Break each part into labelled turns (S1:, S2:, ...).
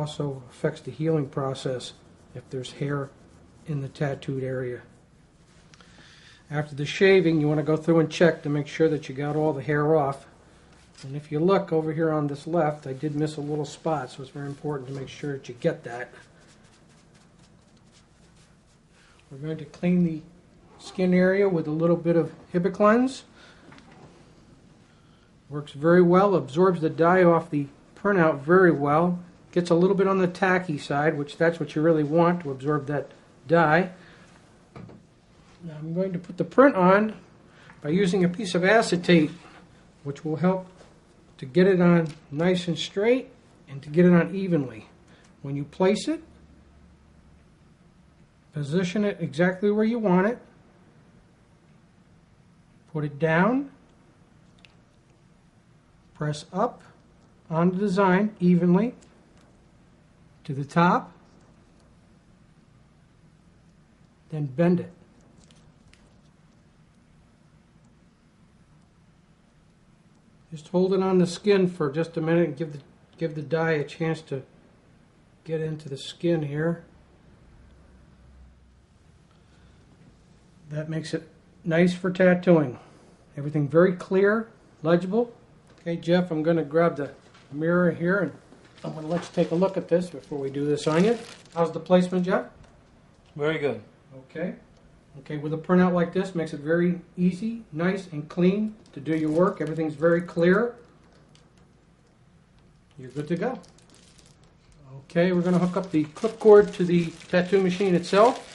S1: Also affects the healing process if there's hair in the tattooed area. After the shaving, you want to go through and check to make sure that you got all the hair off. And if you look over here on this left, I did miss a little spot, so it's very important to make sure that you get that. We're going to clean the skin area with a little bit of Hibiclens. Works very well, absorbs the dye off the printout very well. Gets a little bit on the tacky side, which that's what you really want, to absorb that dye. Now I'm going to put the print on by using a piece of acetate, which will help to get it on nice and straight and to get it on evenly. When you place it, position it exactly where you want it. Put it down. Press up on the design evenly to the top. Then bend it. Just hold it on the skin for just a minute and give the dye a chance to get into the skin here. That makes it nice for tattooing. Everything very clear, legible. Okay, Jeff, I'm going to grab the mirror here and I'm going to let you take a look at this before we do this on you. How's the placement, Jeff?
S2: Very good.
S1: Okay. Okay, with a printout like this, makes it very easy, nice, and clean to do your work. Everything's very clear. You're good to go. Okay, we're going to hook up the clip cord to the tattoo machine itself.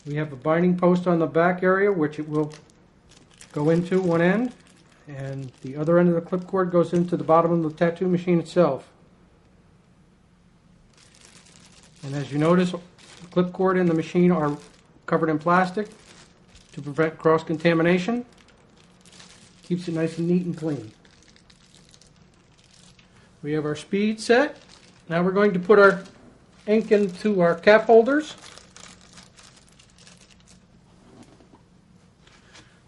S1: We have a binding post on the back area, which it will go into one end, and the other end of the clip cord goes into the bottom of the tattoo machine itself. And as you notice, the clip cord and the machine are covered in plastic to prevent cross-contamination. Keeps it nice and neat and clean. We have our speed set. Now we're going to put our ink into our cap holders.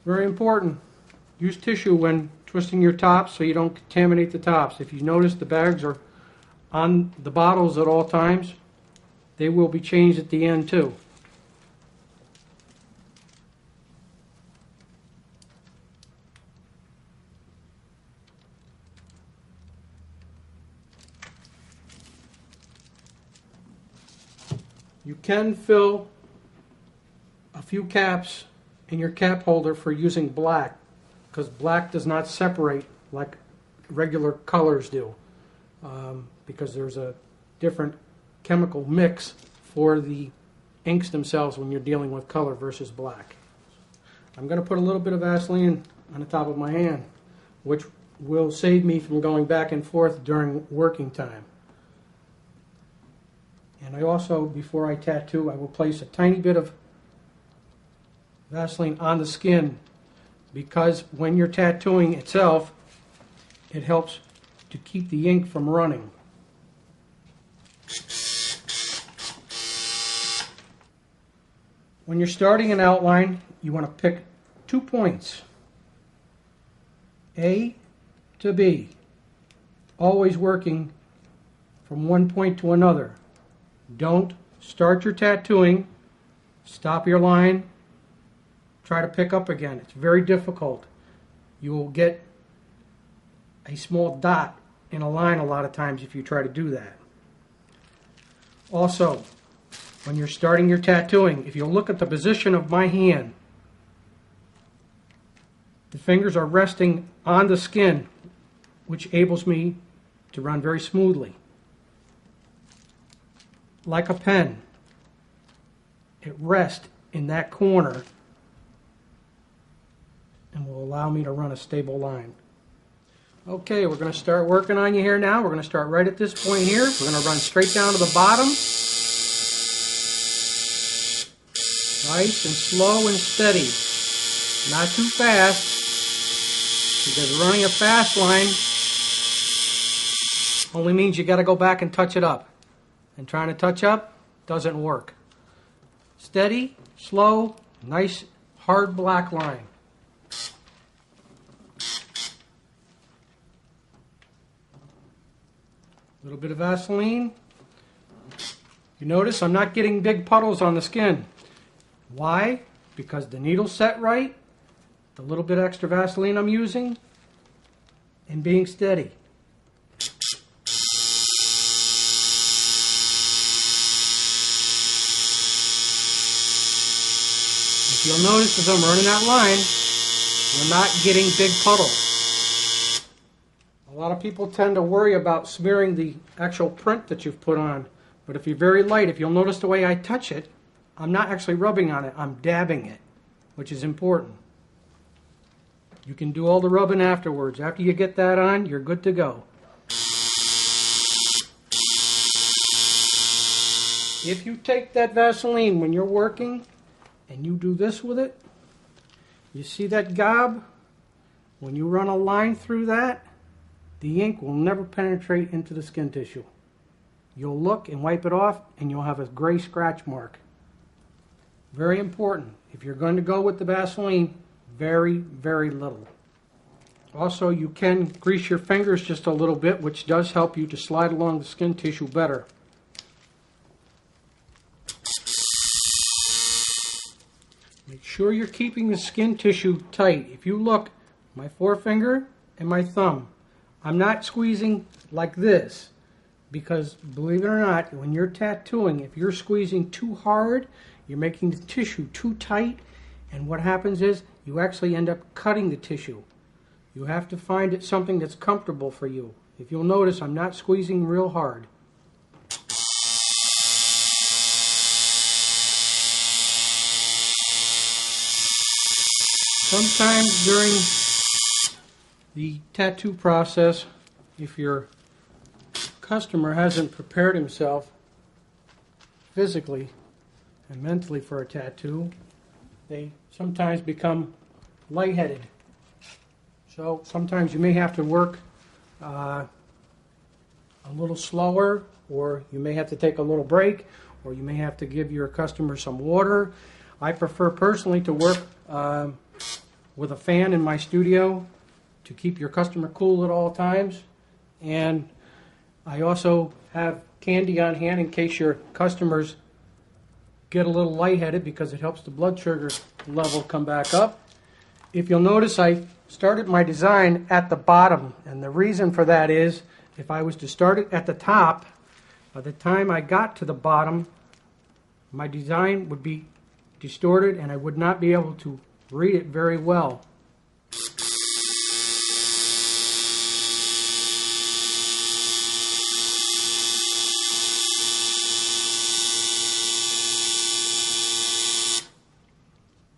S1: Very important. Use tissue when twisting your tops so you don't contaminate the tops. If you notice the bags are on the bottles at all times, they will be changed at the end too. You can fill a few caps in your cap holder for using black, because black does not separate like regular colors do, because there's a different chemical mix for the inks themselves when you're dealing with color versus black. I'm going to put a little bit of Vaseline on the top of my hand, which will save me from going back and forth during working time. And I also, before I tattoo, I will place a tiny bit of Vaseline on the skin, because when you're tattooing itself, it helps to keep the ink from running. When you're starting an outline, you want to pick 2 points, A to B, always working from one point to another. Don't start your tattooing, stop your line, try to pick up again. It's very difficult. You will get a small dot in a line a lot of times if you try to do that. Also, when you're starting your tattooing, if you look at the position of my hand, the fingers are resting on the skin, which enables me to run very smoothly. Like a pen, it rests in that corner and will allow me to run a stable line. Okay, we're going to start working on you here now. We're going to start right at this point here. We're going to run straight down to the bottom. Nice and slow and steady. Not too fast, because running a fast line only means you got to go back and touch it up. And trying to touch up doesn't work. Steady, slow, nice, hard black line. A little bit of Vaseline. You notice I'm not getting big puddles on the skin. Why? Because the needle's set right, the little bit extra Vaseline I'm using, and being steady. If you'll notice as I'm running that line, we're not getting big puddles. A lot of people tend to worry about smearing the actual print that you've put on, but if you're very light, if you'll notice the way I touch it, I'm not actually rubbing on it, I'm dabbing it, which is important. You can do all the rubbing afterwards. After you get that on, you're good to go. If you take that Vaseline when you're working and you do this with it, you see that gob? When you run a line through that, the ink will never penetrate into the skin tissue. You'll look and wipe it off and you'll have a gray scratch mark. Very important. If you're going to go with the Vaseline, very, very little. Also, you can grease your fingers just a little bit, which does help you to slide along the skin tissue better. Make sure you're keeping the skin tissue tight. If you look, my forefinger and my thumb, I'm not squeezing like this because, believe it or not, when you're tattooing, if you're squeezing too hard, you're making the tissue too tight, and what happens is you actually end up cutting the tissue. You have to find something that's comfortable for you. If you'll notice, I'm not squeezing real hard. Sometimes during the tattoo process, if your customer hasn't prepared himself physically and mentally for a tattoo, they sometimes become lightheaded. So sometimes you may have to work a little slower, or you may have to take a little break, or you may have to give your customer some water. I prefer personally to work with a fan in my studio to keep your customer cool at all times. And I also have candy on hand in case your customers get a little lightheaded, because it helps the blood sugar level come back up. If you'll notice, I started my design at the bottom, and the reason for that is if I was to start it at the top, by the time I got to the bottom, my design would be distorted and I would not be able to read it very well.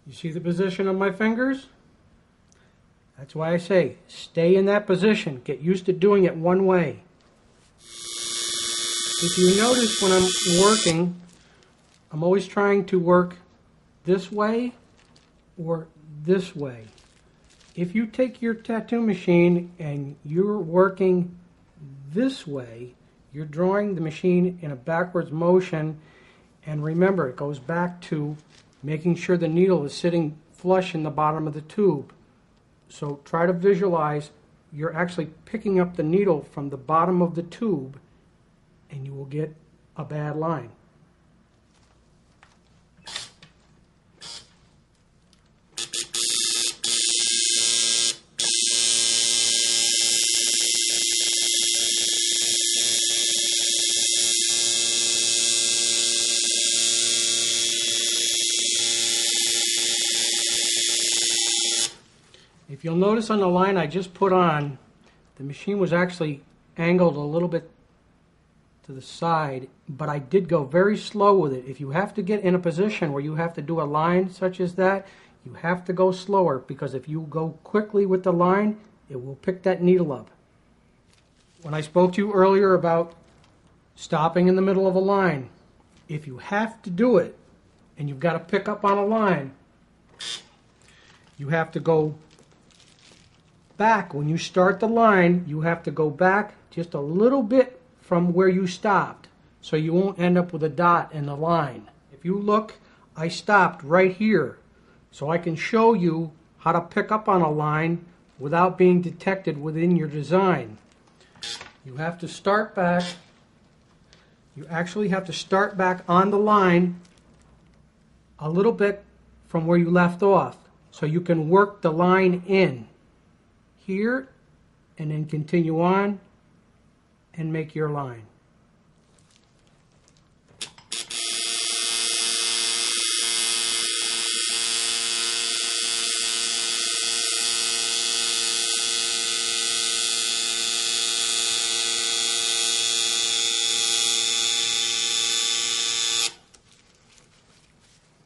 S1: You see the position of my fingers? That's why I say, stay in that position. Get used to doing it one way. If you notice when I'm working, I'm always trying to work this way or this way. If you take your tattoo machine and you're working this way, you're drawing the machine in a backwards motion, and remember, it goes back to making sure the needle is sitting flush in the bottom of the tube. So try to visualize you're actually picking up the needle from the bottom of the tube, and you will get a bad line. If you'll notice on the line I just put on, the machine was actually angled a little bit to the side, but I did go very slow with it. If you have to get in a position where you have to do a line such as that, you have to go slower, because if you go quickly with the line, it will pick that needle up. When I spoke to you earlier about stopping in the middle of a line, if you have to do it and you've got to pick up on a line, you have to go back. When you start the line, you have to go back just a little bit from where you stopped, so you won't end up with a dot in the line. If you look, I stopped right here, so I can show you how to pick up on a line without being detected within your design. You have to start back You actually have to start back on the line a little bit from where you left off, so you can work the line in here and then continue on and make your line.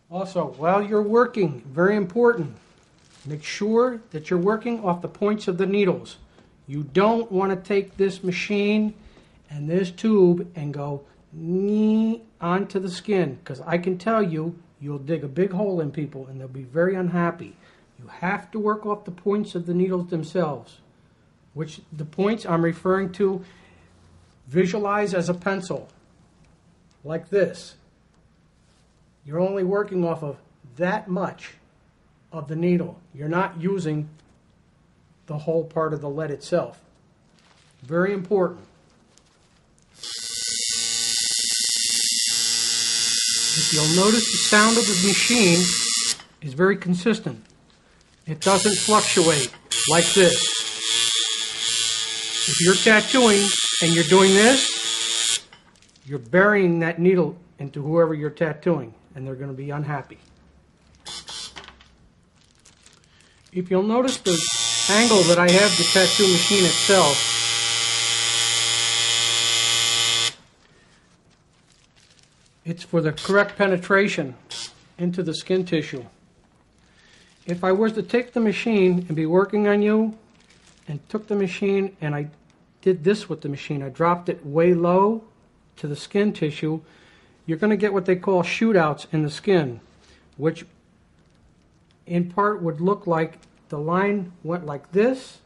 S1: Also, while you're working, very important, make sure that you're working off the points of the needles. You don't want to take this machine and this tube and go onto the skin, because I can tell you, you'll dig a big hole in people and they'll be very unhappy. You have to work off the points of the needles themselves, which the points I'm referring to, visualize as a pencil, like this. You're only working off of that much of the needle. You're not using the whole part of the lead itself. Very important. If you'll notice, the sound of the machine is very consistent. It doesn't fluctuate like this. If you're tattooing and you're doing this, you're burying that needle into whoever you're tattooing, and they're going to be unhappy. If you'll notice the angle that I have the tattoo machine itself, it's for the correct penetration into the skin tissue. If I was to take the machine and be working on you and took the machine and I did this with the machine, I dropped it way low to the skin tissue, you're going to get what they call shootouts in the skin, which in part would look like the line went like this,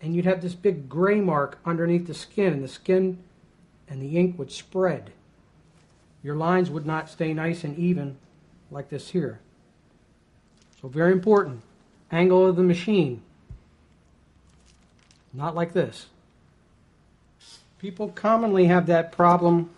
S1: and you'd have this big gray mark underneath the skin and the ink would spread. Your lines would not stay nice and even like this here. So very important. Angle of the machine. Not like this. People commonly have that problem